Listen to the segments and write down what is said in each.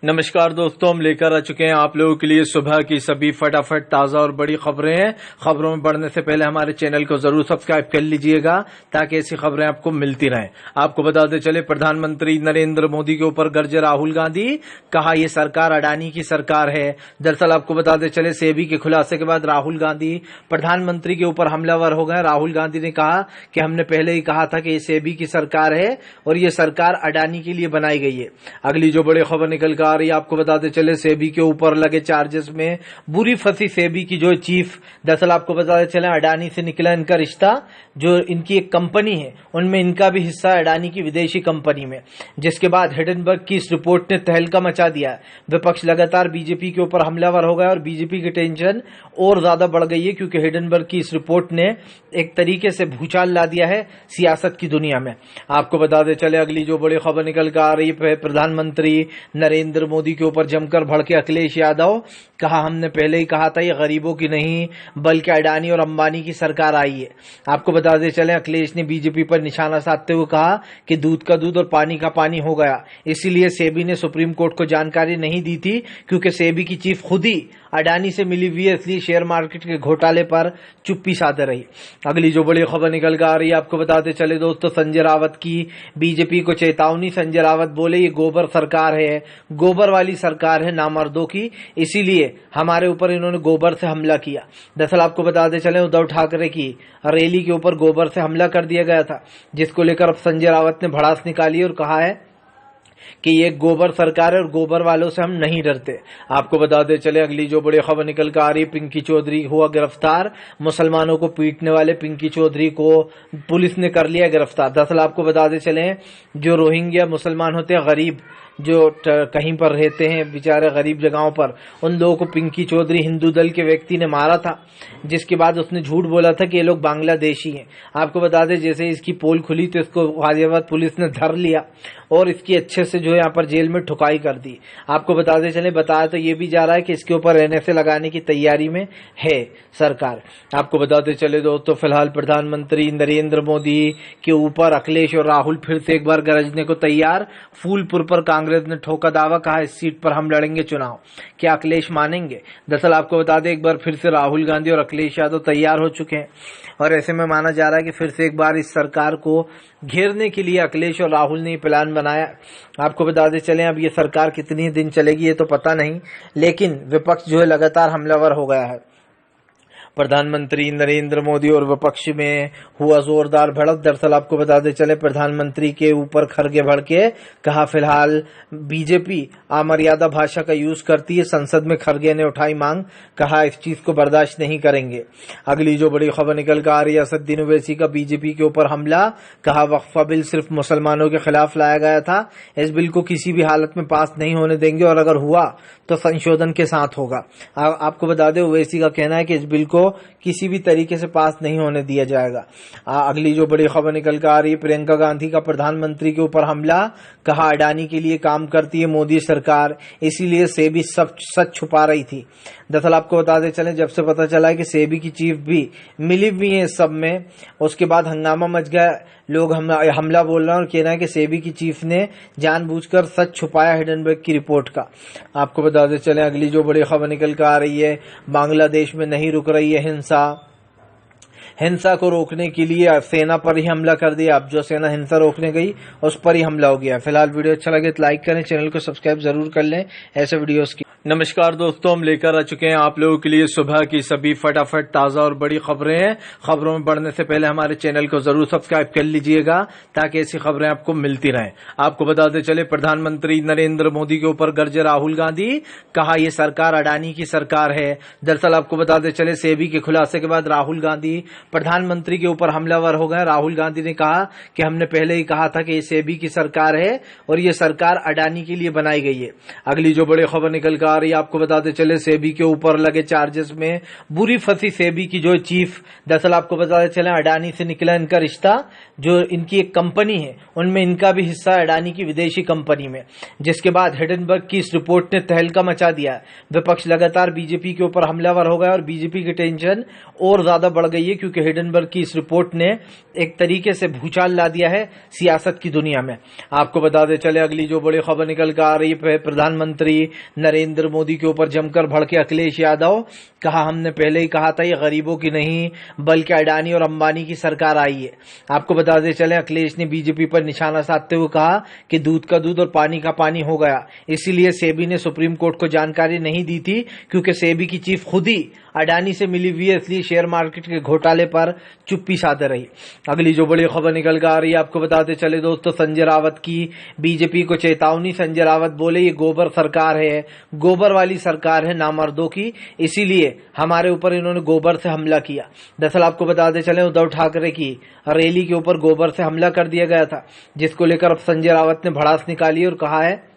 नमस्कार दोस्तों, हम लेकर आ चुके हैं आप लोगों के लिए सुबह की सभी फटाफट ताजा और बड़ी खबरें हैं। खबरों में बढ़ने से पहले हमारे चैनल को जरूर सब्सक्राइब कर लीजिएगा ताकि ऐसी खबरें आपको मिलती रहें। आपको बताते चले, प्रधानमंत्री नरेंद्र मोदी के ऊपर गरजे राहुल गांधी, कहा यह सरकार अडानी की सरकार है। दरअसल आपको बताते चले, सेबी के खुलासे के बाद राहुल गांधी प्रधानमंत्री के ऊपर हमलावर हो गए। राहुल गांधी ने कहा कि हमने पहले ही कहा था कि ये सेबी की सरकार है और ये सरकार अडानी के लिए बनाई गई है। अगली जो बड़ी खबर निकल कर आ रही है, आपको बताते चले, सेबी के ऊपर लगे चार्जेस में बुरी फंसी सेबी की जो चीफ। दरअसल आपको बताते चले, अडानी से निकला इनका रिश्ता। जो इनकी एक कंपनी है उनमें इनका भी हिस्सा है, अडानी की विदेशी कंपनी में। जिसके बाद हिडेनबर्ग की इस रिपोर्ट ने तहलका मचा दिया है। विपक्ष लगातार बीजेपी के ऊपर हमलावर हो गया और बीजेपी की टेंशन और ज्यादा बढ़ गई है, क्योंकि हिडेनबर्ग की इस रिपोर्ट ने एक तरीके से भूचाल ला दिया है सियासत की दुनिया में। आपको बताते चले, अगली जो बड़ी खबर निकल कर आ रही है, प्रधानमंत्री नरेंद्र मोदी के ऊपर जमकर भड़के अखिलेश यादव। कहा हमने पहले ही कहा था ये गरीबों की नहीं बल्कि अडानी और अंबानी की सरकार आई है। आपको बताते चले, अखिलेश ने बीजेपी पर निशाना साधते हुए कहा कि दूध का दूध और पानी का पानी हो गया। इसीलिए सेबी ने सुप्रीम कोर्ट को जानकारी नहीं दी थी, क्योंकि सेबी की चीफ खुद ही अडानी से मिली हुई है, इसलिए शेयर मार्केट के घोटाले पर चुप्पी साधे रही। अगली जो बड़ी खबर निकल कर आ रही है, आपको बताते चले दोस्तों, संजय रावत की बीजेपी को चेतावनी। संजय रावत बोले ये गोबर सरकार है, गोबर वाली सरकार है नामर्दों की, इसीलिए हमारे ऊपर इन्होंने गोबर से हमला किया। दरअसल आपको बताते चले, उद्धव ठाकरे की रैली के ऊपर गोबर से हमला कर दिया गया था, जिसको लेकर अब संजय रावत ने भड़ास निकाली और कहा है कि ये गोबर सरकार है और गोबर वालों से हम नहीं डरते। आपको बताते चले, अगली जो बड़ी खबर निकल कर आ रही है, पिंकी चौधरी हुआ गिरफ्तार। मुसलमानों को पीटने वाले पिंकी चौधरी को पुलिस ने कर लिया गिरफ्तार। दरअसल आपको बताते चले, जो रोहिंग्या मुसलमान होते हैं, गरीब जो कहीं पर रहते हैं बेचारे गरीब जगहों पर, उन लोगों को पिंकी चौधरी हिंदू दल के व्यक्ति ने मारा था, जिसके बाद उसने झूठ बोला था कि ये लोग बांग्लादेशी हैं। आपको बता दें, जैसे इसकी पोल खुली तो इसको गाजियाबाद पुलिस ने धर लिया और इसकी अच्छे से जो है यहाँ पर जेल में ठुकाई कर दी। आपको बताते चले, बताया तो ये भी जा रहा है कि इसके ऊपर एनएसए लगाने की तैयारी में है सरकार। आपको बताते चले दोस्तों, फिलहाल प्रधानमंत्री नरेंद्र मोदी के ऊपर अखिलेश और राहुल फिर से एक बार गरजने को तैयार। फूलपुर पर कांग्रेस ने ठोका दावा, कहा इस सीट पर हम लड़ेंगे चुनाव। क्या अखिलेश मानेंगे? दरअसल आपको बता दें, एक बार फिर से राहुल गांधी और अखिलेश यादव तैयार हो चुके हैं और ऐसे में माना जा रहा है कि फिर से एक बार इस सरकार को घेरने के लिए अखिलेश और राहुल ने प्लान बनाया। आपको बताते चलें, अब ये सरकार कितनी दिन चलेगी ये तो पता नहीं, लेकिन विपक्ष जो है लगातार हमलावर हो गया है। प्रधानमंत्री नरेंद्र मोदी और विपक्ष में हुआ जोरदार भिड़ंत। दरअसल आपको बताते चले, प्रधानमंत्री के ऊपर खरगे भड़के, कहा फिलहाल बीजेपी अमर्यादा भाषा का यूज करती है। संसद में खरगे ने उठाई मांग, कहा इस चीज को बर्दाश्त नहीं करेंगे। अगली जो बड़ी खबर निकल कर आ रही है, असदुद्दीन ओवैसी का बीजेपी के ऊपर हमला, कहा वक्फा बिल सिर्फ मुसलमानों के खिलाफ लाया गया था, इस बिल को किसी भी हालत में पास नहीं होने देंगे और अगर हुआ तो संशोधन के साथ होगा। आपको बता दें, ओवैसी का कहना है कि इस बिल को किसी भी तरीके से पास नहीं होने दिया जाएगा। अगली जो बड़ी खबर निकल कर आ रही है, प्रियंका गांधी का प्रधानमंत्री के ऊपर हमला, कहा अडानी के लिए काम करती है मोदी सरकार, इसीलिए सेबी सब सच छुपा रही थी। दरअसल आपको बताते चले, जब से पता चला है कि सेबी की चीफ भी मिली हुई है इस सब में, उसके बाद हंगामा मच गया। लोग हमला बोल रहे हैं और कहना है कि सेबी की चीफ ने जानबूझकर सच छुपाया हिडेनबर्ग की रिपोर्ट का। आपको बताते चले, अगली जो बड़ी खबर निकल कर आ रही है, बांग्लादेश में नहीं रुक रही है हिंसा को रोकने के लिए सेना पर ही हमला कर दिया। अब जो सेना हिंसा रोकने गई उस पर ही हमला हो गया। फिलहाल वीडियो अच्छा लगे तो लाइक करें, चैनल को सब्सक्राइब जरूर कर लें ऐसे वीडियोस की। नमस्कार दोस्तों, हम लेकर आ चुके हैं आप लोगों के लिए सुबह की सभी फटाफट ताजा और बड़ी खबरें हैं। खबरों में बढ़ने से पहले हमारे चैनल को जरूर सब्सक्राइब कर लीजिएगा ताकि ऐसी खबरें आपको मिलती रहें। आपको बताते चले, प्रधानमंत्री नरेंद्र मोदी के ऊपर गरजे राहुल गांधी, कहा यह सरकार अडानी की सरकार है। दरअसल आपको बताते चले, सेबी के खुलासे के बाद राहुल गांधी प्रधानमंत्री के ऊपर हमलावर हो गए। राहुल गांधी ने कहा कि हमने पहले ही कहा था कि ये सेबी की सरकार है और ये सरकार अडानी के लिए बनाई गई है। अगली जो बड़ी खबर निकल कर आ रही है। आपको बताते चले सेबी के ऊपर लगे चार्जेस में बुरी फंसी सेबी की जो चीफ। दरअसल आपको बताते चले अडानी से निकला इनका रिश्ता, जो इनकी एक कंपनी है उनमें इनका भी हिस्सा है अडानी की विदेशी कंपनी में, जिसके बाद हिडेनबर्ग की इस रिपोर्ट ने तहलका मचा दिया है। विपक्ष लगातार बीजेपी के ऊपर हमलावर हो गया और बीजेपी की टेंशन और ज्यादा बढ़ गई है, क्योंकि हिडेनबर्ग की इस रिपोर्ट ने एक तरीके से भूचाल ला दिया है सियासत की दुनिया में। आपको बताते चले अगली जो बड़ी खबर निकल कर आ रही है, प्रधानमंत्री नरेंद्र मोदी के ऊपर जमकर भड़के अखिलेश यादव। कहा हमने पहले ही कहा था ये गरीबों की नहीं बल्कि अडानी और अंबानी की सरकार आई है। आपको बताते चले अखिलेश ने बीजेपी पर निशाना साधते हुए कहा कि दूध का दूध और पानी का पानी हो गया, इसीलिए सेबी ने सुप्रीम कोर्ट को जानकारी नहीं दी थी, क्योंकि सेबी की चीफ खुद ही अडानी से मिली हुई है, इसलिए शेयर मार्केट के घोटाले पर चुप्पी साधे रही। अगली जो बड़ी खबर निकल कर आ रही है, आपको बताते चले दोस्तों संजय रावत की बीजेपी को चेतावनी। संजय रावत बोले ये गोबर सरकार है, गोबर वाली सरकार है नामर्दों की, इसीलिए हमारे ऊपर इन्होंने गोबर से हमला किया। दरअसल आपको बताते चले उद्धव ठाकरे की रैली के ऊपर गोबर से हमला कर दिया गया था, जिसको लेकर अब संजय रावत ने भड़ास निकाली और कहा है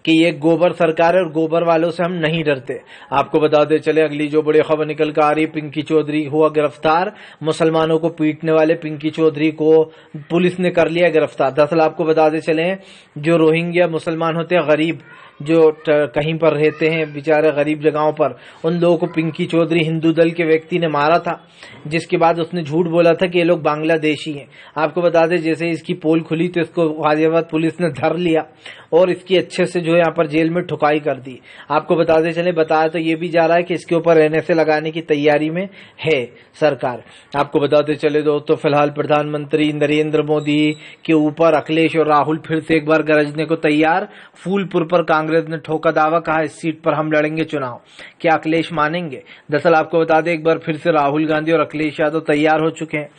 कि ये गोबर सरकार है और गोबर वालों से हम नहीं डरते। आपको बताते चले अगली जो बड़ी खबर निकल कर आ रही है, पिंकी चौधरी हुआ गिरफ्तार। मुसलमानों को पीटने वाले पिंकी चौधरी को पुलिस ने कर लिया गिरफ्तार। दरअसल आपको बताते चले जो रोहिंग्या मुसलमान होते हैं, गरीब जो कहीं पर रहते हैं बेचारे गरीब जगहों पर, उन लोगों को पिंकी चौधरी हिंदू दल के व्यक्ति ने मारा था, जिसके बाद उसने झूठ बोला था कि ये लोग बांग्लादेशी हैं। आपको बता दें जैसे इसकी पोल खुली तो इसको गाजियाबाद पुलिस ने धर लिया और इसकी अच्छे से जो यहाँ पर जेल में ठुकाई कर दी। आपको बताते चले बताया तो ये भी जा रहा है कि इसके ऊपर एनएसए लगाने की तैयारी में है सरकार। आपको बताते चले दोस्तों फिलहाल प्रधानमंत्री नरेंद्र मोदी के ऊपर अखिलेश और राहुल फिर से एक बार गरजने को तैयार। फूलपुर पर कांग्रेस ने ठोका दावा, कहा इस सीट पर हम लड़ेंगे चुनाव। क्या अखिलेश मानेंगे? दरअसल आपको बता दें एक बार फिर से राहुल गांधी और अखिलेश यादव तैयार हो चुके हैं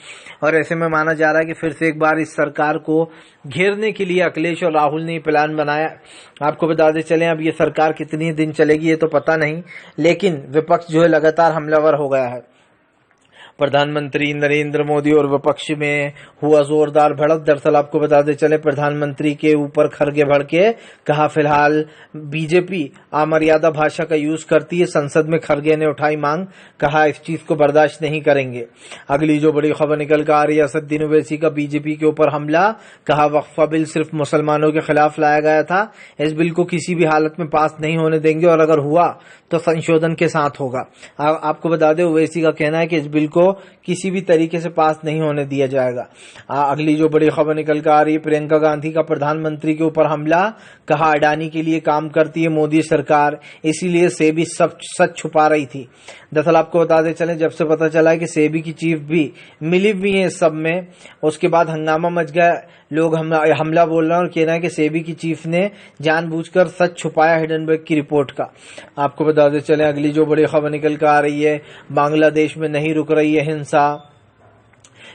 और ऐसे में माना जा रहा है कि फिर से एक बार इस सरकार को घेरने के लिए अखिलेश और राहुल ने प्लान बनाया। आपको बताते चले अब ये सरकार कितनी दिन चलेगी ये तो पता नहीं, लेकिन विपक्ष जो है लगातार हमलावर हो गया है। प्रधानमंत्री नरेंद्र मोदी और विपक्ष में हुआ जोरदार भड़क। दरअसल आपको बताते चले प्रधानमंत्री के ऊपर खरगे भड़के, कहा फिलहाल बीजेपी अमर्यादा भाषा का यूज करती है। संसद में खरगे ने उठाई मांग, कहा इस चीज को बर्दाश्त नहीं करेंगे। अगली जो बड़ी खबर निकल कर आ रही है, असदुद्दीन ओवैसी का बीजेपी के ऊपर हमला, कहा वक्फा बिल सिर्फ मुसलमानों के खिलाफ लाया गया था, इस बिल को किसी भी हालत में पास नहीं होने देंगे और अगर हुआ तो संशोधन के साथ होगा। आपको बता दें ओवैसी का कहना है कि इस बिल को किसी भी तरीके से पास नहीं होने दिया जाएगा। अगली जो बड़ी खबर निकल कर आ रही है, प्रियंका गांधी का प्रधानमंत्री के ऊपर हमला, कहा अडानी के लिए काम करती है मोदी सरकार, इसीलिए सेबी सब सच छुपा रही थी। दरअसल आपको बताते चले जब से पता चला है कि सेबी की चीफ भी मिली हुई है इस सब में, उसके बाद हंगामा मच गया। लोग हमला बोल रहे हैं और कहना है कि सेबी की चीफ ने जानबूझकर सच छुपाया हिडेनबर्ग की रिपोर्ट का। आपको बताते चले अगली जो बड़ी खबर निकल कर आ रही है, बांग्लादेश में नहीं रुक रही है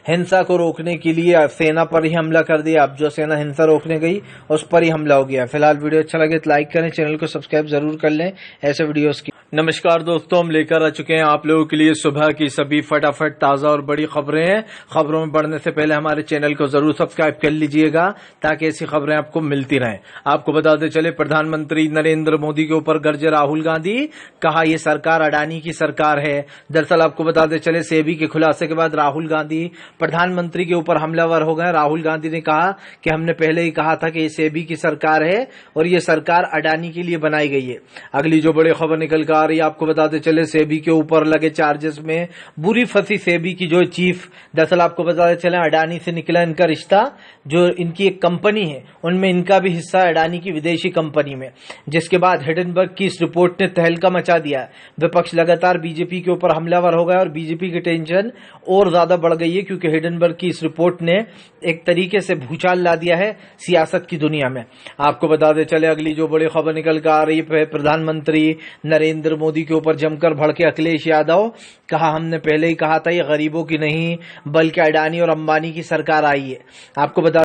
हिंसा को रोकने के लिए सेना पर ही हमला कर दिया। अब जो सेना हिंसा रोकने गई उस पर ही हमला हो गया। फिलहाल वीडियो अच्छा लगे तो लाइक करें, चैनल को सब्सक्राइब जरूर कर लें ऐसे वीडियोस की। नमस्कार दोस्तों, हम लेकर आ चुके हैं आप लोगों के लिए सुबह की सभी फटाफट ताजा और बड़ी खबरें हैं। खबरों में बढ़ने से पहले हमारे चैनल को जरूर सब्सक्राइब कर लीजिएगा ताकि ऐसी खबरें आपको मिलती रहें। आपको बताते चले प्रधानमंत्री नरेंद्र मोदी के ऊपर गरजे राहुल गांधी, कहा यह सरकार अडानी की सरकार है। दरअसल आपको बताते चले सेबी के खुलासे के बाद राहुल गांधी प्रधानमंत्री के ऊपर हमलावर हो गए। राहुल गांधी ने कहा कि हमने पहले ही कहा था कि ये सेबी की सरकार है और ये सरकार अडानी के लिए बनाई गई है। अगली जो बड़ी खबर निकल कर आ रही है, आपको बताते चले सेबी के ऊपर लगे चार्जेस में बुरी फंसी सेबी की जो चीफ। दरअसल आपको बताते चले अडानी से निकला इनका रिश्ता, जो इनकी एक कंपनी है उनमें इनका भी हिस्सा है अडानी की विदेशी कंपनी में, जिसके बाद हिडेनबर्ग की इस रिपोर्ट ने तहलका मचा दिया है। विपक्ष लगातार बीजेपी के ऊपर हमलावर हो गया और बीजेपी की टेंशन और ज्यादा बढ़ गई है, क्योंकि हिडेनबर्ग की इस रिपोर्ट ने एक तरीके से भूचाल ला दिया है सियासत की दुनिया में। आपको बताते चले अगली जो बड़ी खबर निकल कर आ रही है, प्रधानमंत्री नरेंद्र मोदी के ऊपर जमकर भड़के अखिलेश यादव, कहा हमने पहले ही कहा था ये गरीबों की नहीं बल्कि अडानी और अंबानी की सरकार आई है। आपको बता